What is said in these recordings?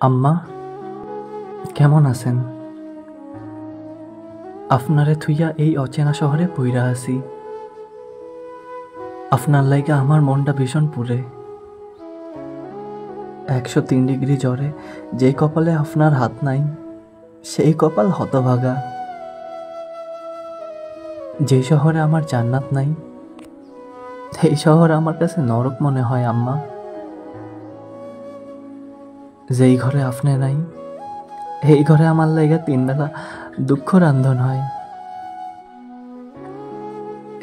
আম্মা, কেমন আছেন? আপনারে থুইয়া এই অচেনা শহরে পইরা আছি। আপনার লাইগা আমার মনটা ভীষণ পুড়ে। 103 ডিগ্রি জ্বরে যেই কপালে আপনার হাত নাই, সেই কপাল হতভাগা। যেই শহরে আমার জান্নাত নাই, সেই শহর আমার কাছে নরক মনে হয় আম্মা। যেই ঘরে আপনি নাই, এই ঘরে আমার লাইগা 3 বেলা দুঃখ রান্ধন হয়।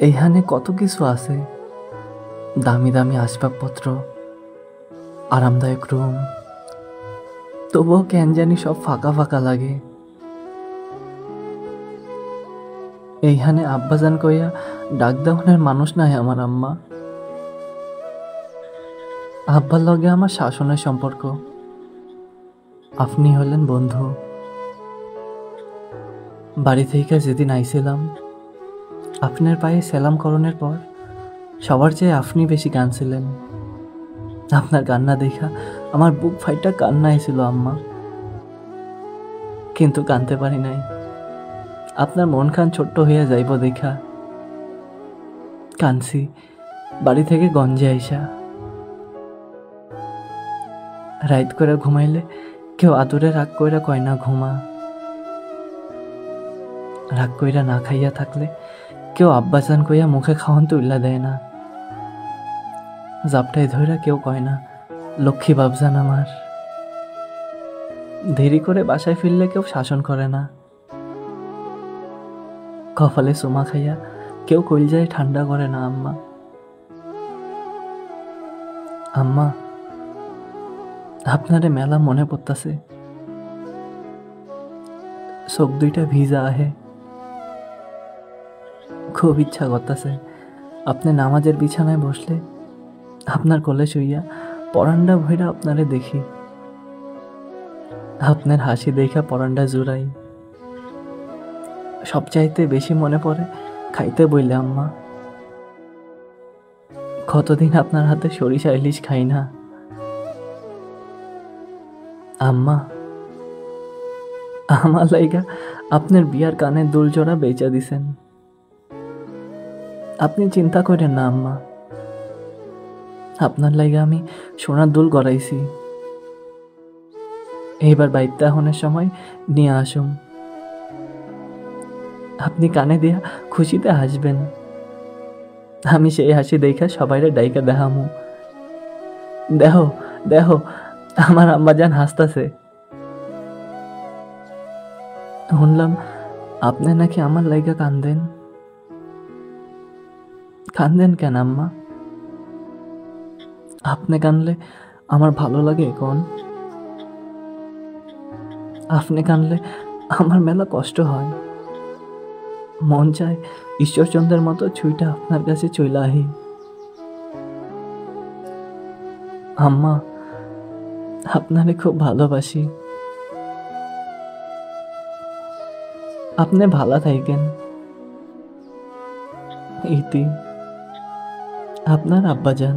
এইখানে কত কিছু আছে, দামি দামি আসবাবপত্র, আরামদায়ক রুম, তবুও কেন জানি সব ফাঁকা ফাঁকা লাগে। এইখানে আব্বাজান কইয়া ডাক দেওয়ানের মানুষ নাই আমার আম্মা। আব্বার লগে আমার শাসনের সম্পর্ক, আপনি হলেন বন্ধু। বাড়ি থেকে যেদিন আইছিলাম, আপনার পায়ে সেলাম করণের পর সবার চেয়ে আপনি বেশি কাঁদছিলেন। আপনার কান্না দেখা আমার বুক ফাইটা কান্না আইছিল আম্মা, কিন্তু কানতে পারি নাই। আপনার মন খান ছোট্ট হইয়া যাইব দেখা কানছি বাড়ি থেকে গঞ্জে আইসা। রাইত করে ঘুমাইলে কেউ আদরে রাগ কইরা কয় না ঘুমা। রাগ কইরা না খাইয়া থাকলে কেউ আব্বাজান কইয়া মুখে খাওয়ান তুইলা দেয় না। জাপটাই ধইরা কেউ কয় না লক্ষ্মী বাবজান আমার। দেরি করে বাসায় ফিরলে কেউ শাসন করে না। কপালে চুমা খাইয়া কেউ কইলজায় ঠান্ডা করে না আম্মা। আম্মা, আপনারে মেলা মনে পড়তাছে। চোখ দুইটা ভিজা আহে। খুব ইচ্ছা করতেছে আপনি নামাজের বিছানায় বসলে আপনার কোলে শুইয়া পরান্ডা ভইরা আপনারে দেখি। আপনার হাসি দেখা পরান্ডা জুড়াই। সবচাইতে বেশি মনে পড়ে খাইতে বইলে আম্মা। কতদিন আপনার হাতে সরিষা ইলিশ খাই না। আম্মা, আমার লাইগা আপনার বিয়ার কানের দুল জোড়া বেচা দিছেন। আপনি চিন্তা করেন না আম্মা, আপনার লাইগা আমি সোনার দুল গড়াইছি। এইবার বাইতে আহনের সময় নিয়ে আসুম। আপনি কানে দিয়া খুশিতে হাসবেন। আমি সেই হাসি দেখা সবাইরে ডাইকা দেখামু, দেহ দেহ আমার আম্মাজান হাসতাছে। শুনলাম আপনি নাকি আমার লাইগা কান্দেন। কান্দেন কেন আম্মা? আপনি কানলে আমার ভালো লাগে কোন? আপনি কানলে আমার মেলা কষ্ট হয়। মন চায় ঈশ্বরচন্দ্রের মতো ছুইটা আপনার কাছে চইলা আহি। আম্মা, আপনারে খুব ভালোবাসি। আপনি ভালো থাকেন। ইতি, আপনার আব্বাজান।